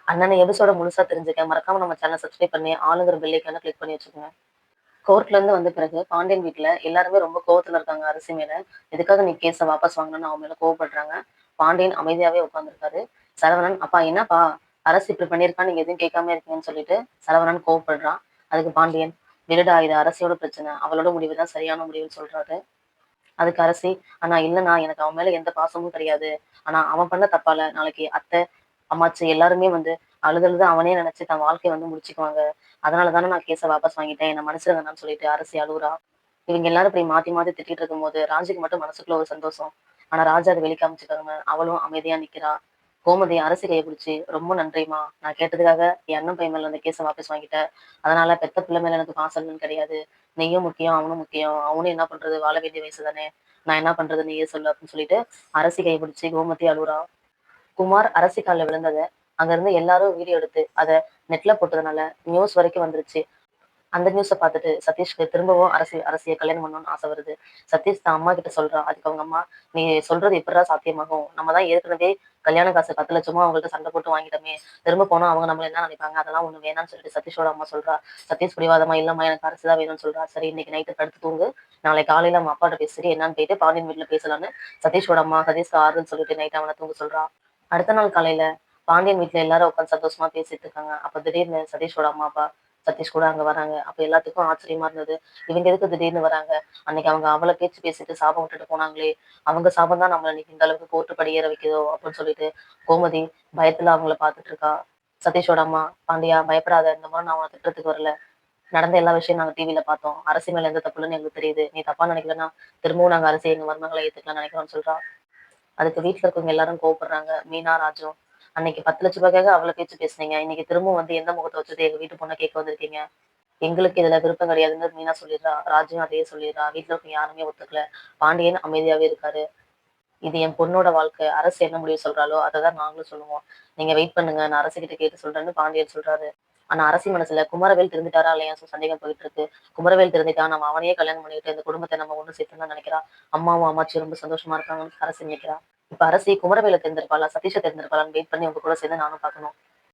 அண்ணனை எபிசோட முழுசா தெரிஞ்சுக்க மறக்காம நம்ம சேனல் சப்ஸ்கிரைப் பண்ணி ஆளுங்கிற பெல் ஐக்கான கிளிக் பண்ணி வச்சுக்கோங்க. கோர்ட்ல இருந்து வந்த பிறகு பாண்டியன் வீட்டுல எல்லாருமே ரொம்ப கோவத்துல இருக்காங்க அரசி மேல. எதுக்காக நீ கேஸ வாபஸ் வாங்கணும்னு அவங்க மேல கோவப்படுறாங்க. பாண்டியன் அமைதியாவே உட்கார்ந்துருக்காரு. சரவணன், அப்பா என்னப்பா அரசு இப்படி பண்ணியிருக்கா, நீங்க எதுவும் கேட்காம இருக்கீங்கன்னு சொல்லிட்டு சரவணன் கோவப்படுறான். அதுக்கு பாண்டியன், விடுடா, இது அரசியோட பிரச்சனை, அவளோட முடிவுதான் சரியான முடிவுன்னு சொல்றாரு. அதுக்கு அரசி, ஆனா இல்லண்ணா, எனக்கு அவன் மேல எந்த பாசமும் கிடையாது. ஆனா அவன் பண்ண தப்பால நாளைக்கு அத்தை, அம்மாச்சி எல்லாருமே வந்து அழுதழுது அவனே நினைச்சு தன் வாழ்க்கைய வந்து முடிச்சுக்குவாங்க. அதனால தானே நான் கேஸ வாபஸ் வாங்கிட்டேன், என்ன மன்னிச்சிருங்கண்ணான்னு சொல்லிட்டு அரசி அழுவுறா. இவங்க எல்லாரும் இப்படி மாத்தி மாத்தி திட்டிட்டு இருக்கும்போது ராஜுக்கு மட்டும் மனசுக்குள்ள ஒரு சந்தோஷம். ஆனா ராஜா அதை வெளிக்காமிச்சுக்காம அவளும் அமைதியா நிக்கிறா. கோமதி அரசி கையை பிடிச்சி, ரொம்ப நன்றிமா, நான் கேட்டதுக்காக என் அண்ணன் பையன் மேல அந்த கேஸை வாபஸ் வாங்கிட்டேன். அதனால பெத்த பிள்ளை மேல எனக்கு பாசம்னு கிடையாது. நீயும் முக்கியம், அவனும் முக்கியம். அவனும் என்ன பண்றது, வாழ வேண்டிய வயசு தானே. நான் என்ன பண்றது, நீயே சொல்லு அப்படின்னு சொல்லிட்டு அரசி கையை பிடிச்சி கோமதி அழுவுறா. குமார் அரசி காலில் விழுந்ததை அங்க இருந்து எல்லாரும் வீடியோ எடுத்து அதை நெட்ல போட்டதுனால நியூஸ் வரைக்கும் வந்துருச்சு. அந்த நியூஸை பார்த்துட்டு சதீஷ்க்கு திரும்பவும் அரசியை கல்யாணம் பண்ணணும்னு ஆசை வருது. சதீஷ் தான் அம்மா கிட்ட சொல்றான். அதுக்கு அவங்க அம்மா, நீ சொல்றது எப்படிடா சாத்தியமாகும், நம்ம தான் ஏற்கனவே கல்யாண காசு 10 லட்சமும் அவங்கள்ட்ட சண்டை போட்டு வாங்கிட்டோமே, திரும்ப போனா அவங்க நம்மள என்ன நினைப்பாங்க, அதெல்லாம் ஒண்ணு வேணாம்னு சொல்லிட்டு சதீஷோட அம்மா சொல்றா. சதீஷ் பிடிவாதமா, இல்லம்மா எனக்கு அரசு தான் வேணும்னு சொல்றா. சரி, இன்னைக்கு நைட்டு படுத்து தூங்கு, நாளை காலையில அவங்க அப்பாட்ட பேசிட்டு என்னன்னு போயிட்டு பாண்டியன் வீட்டுல பேசலான்னு சதீஷோட அம்மா சதீஷ்க்கு ஆறுன்னு சொல்லிட்டு நைட்டு அவனை தூங்க சொல்றா. அடுத்த நாள் காலையில பாண்டியன் வீட்டுல எல்லாரும் உட்காந்து சந்தோஷமா பேசிட்டு இருக்காங்க. அப்ப திடீர்னு சதீஷோட அம்மா அப்பா சதீஷ் கூட அங்க வராங்க. அப்ப எல்லாத்துக்கும் ஆச்சரியமா இருந்தது. இவங்க எதுக்கு திடீர்னு வராங்க, அன்னைக்கு அவங்க அவளை பேச்சு பேசிட்டு சாபம் விட்டுட்டு போனாங்களே, அவங்க சாபம் தான் நம்மள இன்னைக்கு இந்த அளவுக்கு கோர்ட்டு படி ஏற வைக்குதோ அப்படின்னு சொல்லிட்டு கோமதி பயத்துல அவங்கள பாத்துட்டு இருக்கா. சதீஷோட அம்மா, பாண்டியா பயப்படாத, இந்த மாதிரி நான் அவனை திட்டத்துக்கு வரல. நடந்த எல்லா விஷயம் நாங்க டிவில பார்த்தோம். அரசு மேல எந்த தப்புலன்னு எங்களுக்கு தெரியுது. நீ தப்பா நினைக்கலன்னா திரும்பவும் நாங்க அரசு எங்க மருமகளை ஏத்துக்கலாம் நினைக்கிறோம்னு சொல்றா. அதுக்கு வீட்டுல இருக்கவங்க எல்லாரும் கோவப்படுறாங்க. மீனா, ராஜும், அன்னைக்கு 10 லட்சம் ரூபாய்க்காக அவளை பேச்சு பேசுனீங்க, இன்னைக்கு திரும்பவும் வந்து எந்த முகத்தை வச்சுட்டு எங்க வீட்டு பொண்ணை கேட்க வந்திருக்கீங்க, எங்களுக்கு இதுல விருப்பம் கிடையாதுன்னு மீனா சொல்லிடுறா. ராஜுவும் அதையே சொல்லிடுறா. வீட்டுல இருக்க யாருமே ஒத்துக்கல. பாண்டியன் அமைதியாவே இருக்காரு. இது என் பொண்ணோட வாழ்க்கை, அரசு என்ன முடிவு சொல்றாலோ அதை தான் நாங்களும் சொல்லுவோம். நீங்க வெயிட் பண்ணுங்க, நான் அரசு கிட்ட கேட்டு சொல்றேன்னு பாண்டியன் சொல்றாரு. ஆனா அரசி மனசுல குமரவேல் திருந்திட்டாரா இல்லையா சந்தேகம் போயிட்டு இருக்கு. குமரவேல் திருந்திட்டா நம்ம அவனையே கல்யாணம் பண்ணிட்டு இந்த குடும்பத்தை நம்ம ஒண்ணு சேர்த்துன்னு தான் நினைக்கிறா. அம்மாவும் அம்மாச்சி ரொம்ப சந்தோஷமா இருக்காங்கன்னு அரசு நினைக்கிறா. இப்ப அரசி குமரவேலை தேர்ந்தெடுப்பாளா சதீஷை தேர்ந்தெடுப்பாளான்னு வெயிட் பண்ணி உங்க கூட சேர்ந்து நானும் பார்க்கணும்.